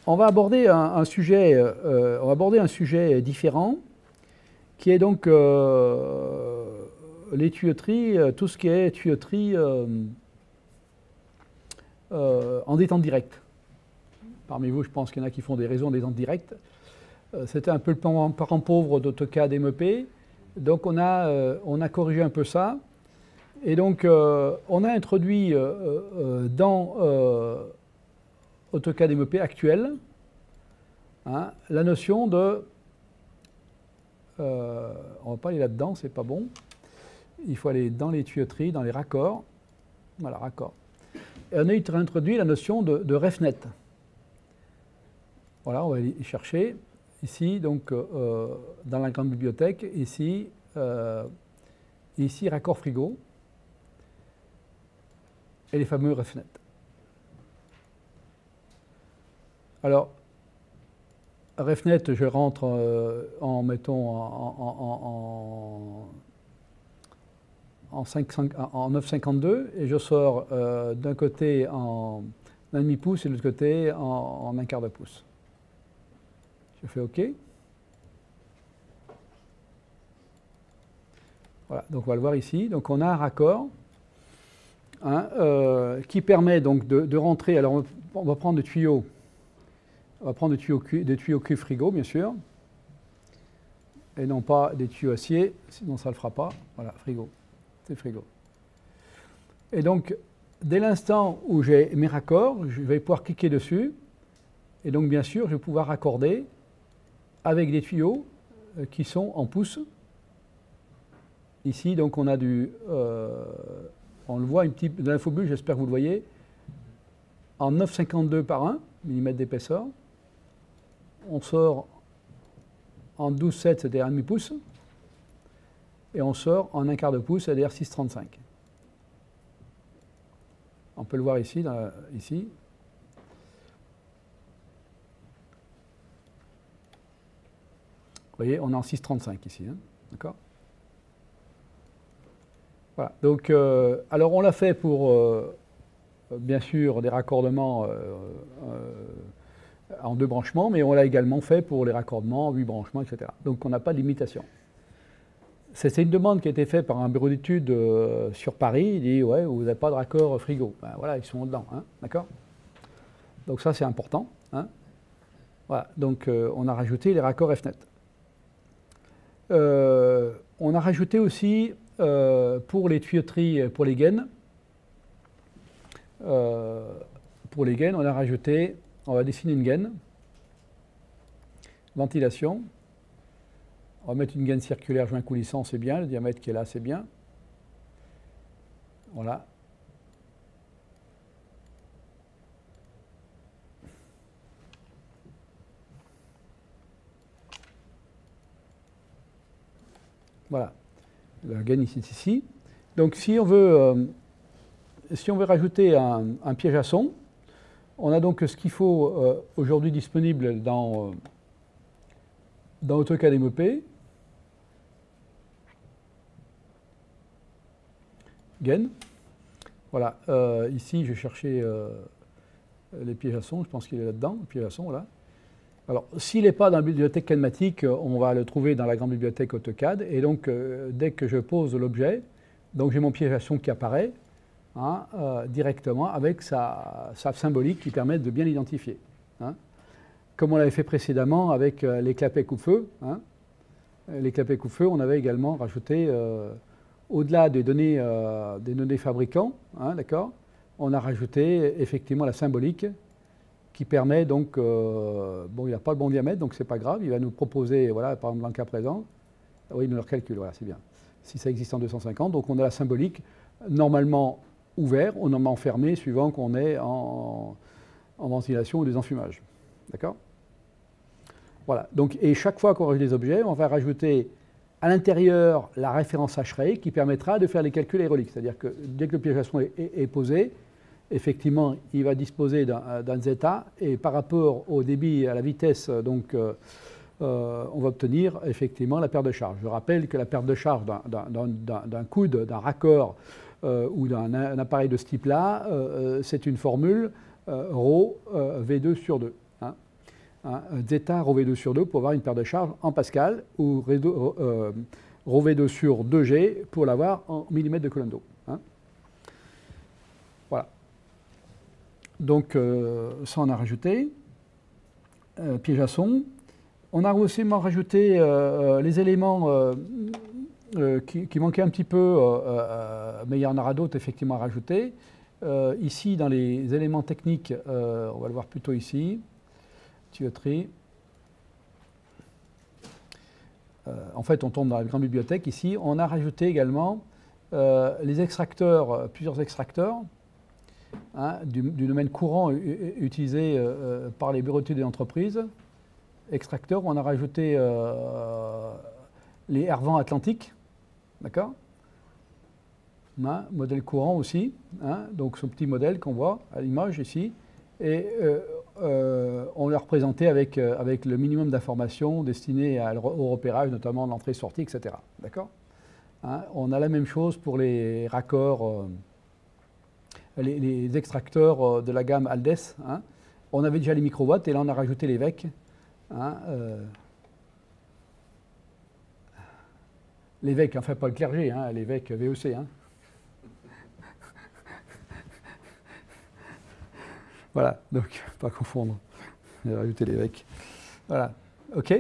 on va aborder un sujet différent, qui est donc les tuyauteries, tout ce qui est tuyauterie en détente directe. Parmi vous, je pense qu'il y en a qui font des réseaux en détente directe. C'était un peu le parent pauvre d'AutoCAD MEP. Donc on a corrigé un peu ça. Et donc on a introduit dans AutoCAD MEP actuel la notion de... on ne va pas aller là-dedans, c'est pas bon. Il faut aller dans les tuyauteries, dans les raccords. Voilà, raccord. Et on a introduit la notion de RefNet. Voilà, on va aller y chercher. Ici, donc, dans la grande bibliothèque, ici, raccord frigo. Et les fameux RefNet. Alors, RefNet, je rentre en 9,52 et je sors d'un côté en 1,5 pouce et de l'autre côté en 1/4 de pouce. Je fais OK. Voilà, donc on va le voir ici. Donc on a un raccord qui permet donc de rentrer. Alors on va prendre des tuyaux. On va prendre des tuyaux cuivre frigo, bien sûr, et non pas des tuyaux acier, sinon ça ne le fera pas. Voilà, frigo, c'est frigo. Et donc, dès l'instant où j'ai mes raccords, je vais pouvoir cliquer dessus, et donc bien sûr, je vais pouvoir raccorder avec des tuyaux qui sont en pouces. Ici, donc, on a on le voit dans l'infobule, j'espère que vous le voyez, en 9,52 par 1 mm d'épaisseur. On sort en 12,7, c'est-à-dire 1,5 pouce, et on sort en 1/4 de pouce, c'est-à-dire 6,35. On peut le voir ici, ici. Vous voyez, on est en 6,35 ici, hein, d'accord? Voilà, donc, alors on l'a fait pour, bien sûr, des raccordements en 2 branchements, mais on l'a également fait pour les raccordements, 8 branchements, etc. Donc on n'a pas de limitation. C'est une demande qui a été faite par un bureau d'études sur Paris. Il dit, ouais, vous n'avez pas de raccord frigo. Ben, voilà, ils sont dedans, hein, d'accord? Donc ça, c'est important. Hein. Voilà, donc on a rajouté les raccords RefNet. On a rajouté aussi, pour les tuyauteries, pour les gaines, on a rajouté... On va dessiner une gaine, ventilation, on va mettre une gaine circulaire joint coulissant, c'est bien, le diamètre qui est là, c'est bien. Voilà. Voilà, la gaine ici. Donc si on veut rajouter un piège à son, on a donc ce qu'il faut aujourd'hui disponible dans AutoCAD MEP. Gaine. Voilà, ici je cherchais les pièges à son, je pense qu'il est là-dedans, le piège à son, voilà. Alors, s'il n'est pas dans la bibliothèque Kinematic, on va le trouver dans la grande bibliothèque AutoCAD, et donc dès que je pose l'objet, donc j'ai mon piège à son qui apparaît, hein, directement avec sa symbolique qui permet de bien l'identifier. Hein. Comme on l'avait fait précédemment avec les clapets coupe-feu. Hein. Les clapets coupe-feu, on avait également rajouté, au-delà des données fabricants, hein, d'accord, on a rajouté effectivement la symbolique qui permet donc, bon, il n'a pas le bon diamètre, donc c'est pas grave, il va nous proposer, voilà, par exemple dans le cas présent, oui, il nous le recalcule, voilà, c'est bien. Si ça existe en 250, donc on a la symbolique normalement ouvert ou normalement fermé, suivant qu'on est en ventilation ou des enfumages. D'accord? Voilà. Donc, et chaque fois qu'on rajoute des objets, on va rajouter à l'intérieur la référence hash-ray qui permettra de faire les calculs aéroliques. C'est-à-dire que dès que le piège à son est posé, effectivement, il va disposer d'un zeta et par rapport au débit, à la vitesse, donc, on va obtenir effectivement la perte de charge. Je rappelle que la perte de charge d'un coude, d'un raccord ou d'un appareil de ce type-là, c'est une formule ρ V2 sur 2. Hein. hein, zeta rho V2 sur 2 pour avoir une paire de charges en Pascal, ou rho V2 sur 2G pour l'avoir en millimètres de Coulomb d'eau. Hein. Voilà. Donc, ça, on a rajouté. Piège à son. On a aussi rajouté les éléments qui manquaient un petit peu, mais il y en aura d'autres effectivement à rajouter. Ici, dans les éléments techniques, on va le voir plutôt ici, tuyauterie. En fait, on tombe dans la grande bibliothèque. Ici, on a rajouté également les extracteurs, plusieurs extracteurs, hein, du domaine courant utilisé par les bureaux d'études des entreprises. Extracteurs, on a rajouté les air-vents atlantiques, d'accord, hein, modèle courant aussi, hein, donc ce petit modèle qu'on voit à l'image ici, et on l'a représenté avec le minimum d'informations destinées au repérage, notamment l'entrée-sortie, etc. D'accord, hein, on a la même chose pour les raccords, les extracteurs de la gamme Aldes. Hein. On avait déjà les microwatts et là on a rajouté les VEC. Hein, l'évêque, enfin pas le clergé, hein, l'évêque VEC. Hein. Voilà, donc pas confondre. J'ai rajouté l'évêque. Voilà, ok.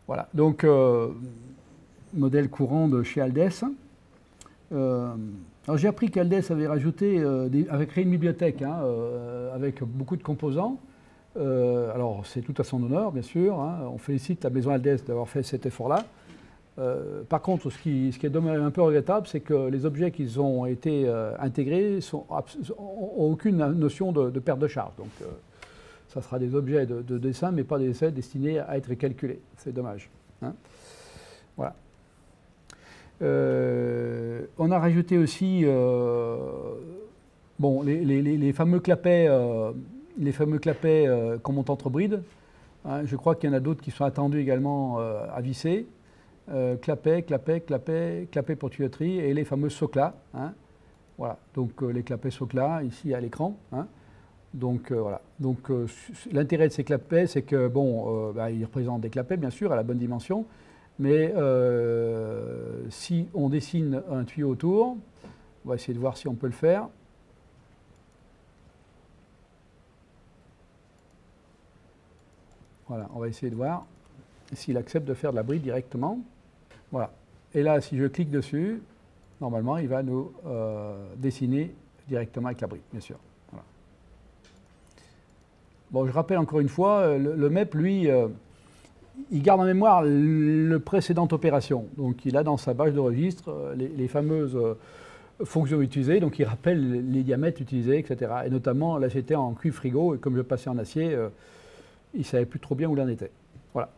Voilà, donc modèle courant de chez Aldes. Alors j'ai appris qu'Aldes avait rajouté, avait créé une bibliothèque hein, avec beaucoup de composants. Alors c'est tout à son honneur, bien sûr. Hein. On félicite la maison Aldes d'avoir fait cet effort-là. Par contre, ce qui est un peu regrettable, c'est que les objets qui ont été intégrés n'ont aucune notion de perte de charge. Donc, ça sera des objets de dessin, mais pas des essais destinés à être calculés. C'est dommage. Hein. Voilà. On a rajouté aussi bon, les fameux clapets. Qu'on monte entre brides. Hein, je crois qu'il y en a d'autres qui sont attendus également à visser. Clapet pour tuyauterie et les fameux soclas. Hein. Voilà, donc les clapets soclas ici à l'écran. Hein. Donc voilà. Donc l'intérêt de ces clapets, c'est que bon, ils représentent des clapets bien sûr à la bonne dimension, mais si on dessine un tuyau autour, on va essayer de voir si on peut le faire. Voilà, on va essayer de voir s'il accepte de faire de la bride directement. Voilà. Et là, si je clique dessus, normalement, il va nous dessiner directement avec la bride, bien sûr. Voilà. Bon, je rappelle encore une fois, le MEP, lui, il garde en mémoire le précédente opération. Donc, il a dans sa base de registre les fameuses fonctions utilisées. Donc, il rappelle les diamètres utilisés, etc. Et notamment, là, j'étais en cuivre frigo, et comme je passais en acier, il ne savait plus trop bien où il en était. Voilà.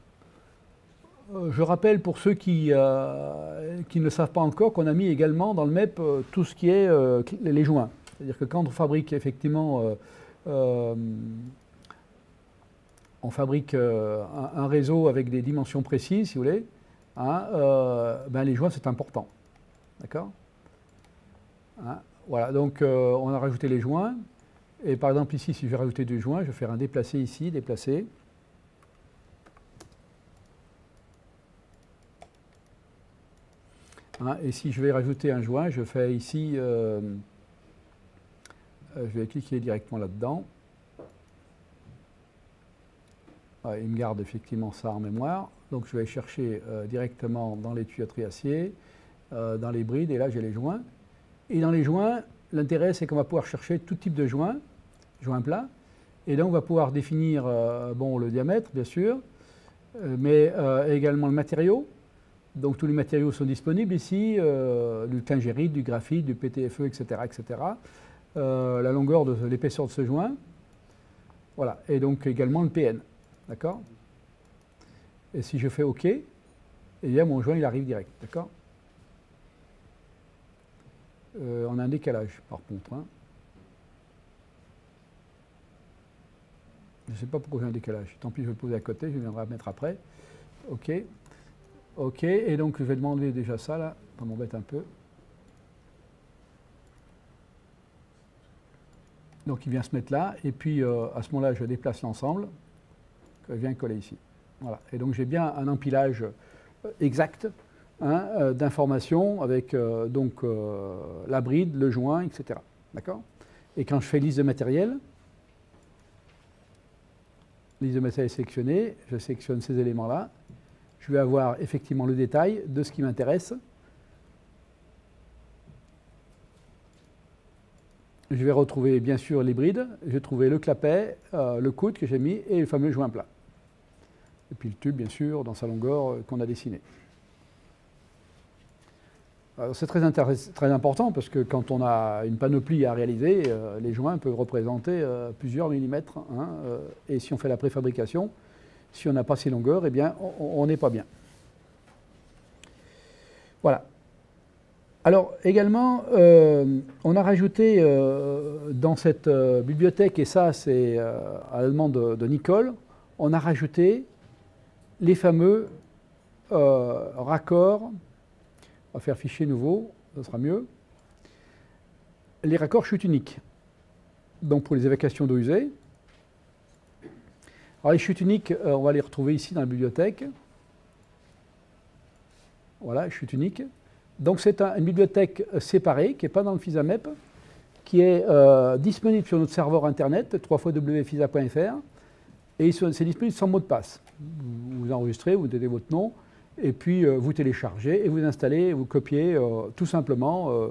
Je rappelle pour ceux qui ne le savent pas encore qu'on a mis également dans le MEP tout ce qui est les joints. C'est-à-dire que quand on fabrique effectivement on fabrique un réseau avec des dimensions précises, si vous voulez, hein, ben les joints c'est important. D'accord, hein, voilà, donc on a rajouté les joints. Et par exemple ici, si je vais rajouter du joint, je vais faire un déplacé ici, déplacé. Hein, et si je vais rajouter un joint, je fais ici, je vais cliquer directement là-dedans. Ouais, il me garde effectivement ça en mémoire. Donc je vais chercher directement dans les tuyauteries acier, dans les brides, et là j'ai les joints. Et dans les joints, l'intérêt c'est qu'on va pouvoir chercher tout type de joint plat, et donc on va pouvoir définir bon, le diamètre bien sûr, mais également le matériau. Donc tous les matériaux sont disponibles ici, du tingérite, du graphite, du PTFE, etc. etc. La longueur de l'épaisseur de ce joint, voilà, et donc également le PN, d'accord. Et si je fais OK, eh bien mon joint il arrive direct, d'accord. On a un décalage par contre. Hein. Je ne sais pas pourquoi j'ai un décalage. Tant pis, je vais le poser à côté, je viendrai mettre après. OK. OK, et donc je vais demander déjà ça là, ça m'embête un peu. Donc il vient se mettre là, et puis à ce moment-là, je déplace l'ensemble. que je viens coller ici. Voilà. Et donc j'ai bien un empilage exact hein, d'informations avec la bride, le joint, etc. D'accord ? Et quand je fais liste de matériel sélectionnée, je sélectionne ces éléments-là. Je vais avoir effectivement le détail de ce qui m'intéresse. Je vais retrouver bien sûr les brides, je vais trouver le clapet, le coude que j'ai mis et le fameux joint plat. Et puis le tube bien sûr dans sa longueur qu'on a dessiné. C'est très important parce que quand on a une panoplie à réaliser, les joints peuvent représenter plusieurs millimètres. Hein, et si on fait la préfabrication, si on n'a pas ces longueurs, eh bien on n'est pas bien. Voilà. Alors également, on a rajouté dans cette bibliothèque, et ça c'est à la demande de Nicole, on a rajouté les fameux raccords. On va faire fichier nouveau, ça sera mieux. Les raccords chute unique. Donc pour les évacuations d'eau usée. Alors les chutes uniques, on va les retrouver ici dans la bibliothèque. Voilà, chute unique. Donc c'est une bibliothèque séparée, qui n'est pas dans le FISAMEP, qui est disponible sur notre serveur internet, www.fisa.fr, et c'est disponible sans mot de passe. Vous enregistrez, vous donnez votre nom, et puis vous téléchargez, et vous installez, vous copiez tout simplement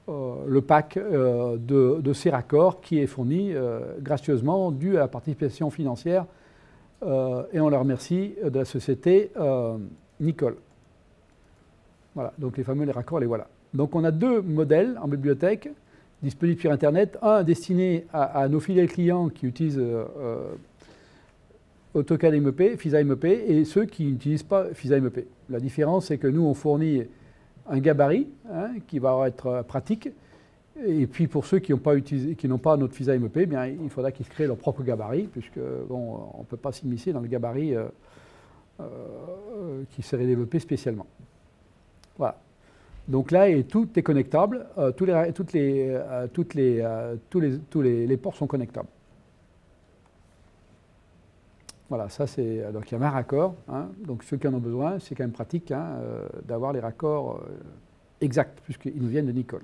le pack de ces raccords qui est fourni gracieusement dû à la participation financière, et on leur remercie de la société Nicole. Voilà, donc les raccords, les voilà. Donc on a deux modèles en bibliothèque disponibles sur Internet. Un destiné à nos fidèles clients qui utilisent AutoCAD MEP, FISA MEP, et ceux qui n'utilisent pas FISA MEP. La différence, c'est que nous, on fournit un gabarit hein, qui va être pratique. Et puis pour ceux qui n'ont pas notre FISA MEP, eh bien, il faudra qu'ils se créent leur propre gabarit, puisque bon, on ne peut pas s'immiscer dans le gabarit qui serait développé spécialement. Voilà. Donc là, tout est connectable, tous les ports sont connectables. Voilà, ça c'est. Donc il y a 20 raccords. Hein, donc ceux qui en ont besoin, c'est quand même pratique hein, d'avoir les raccords exacts, puisqu'ils nous viennent de Nicole.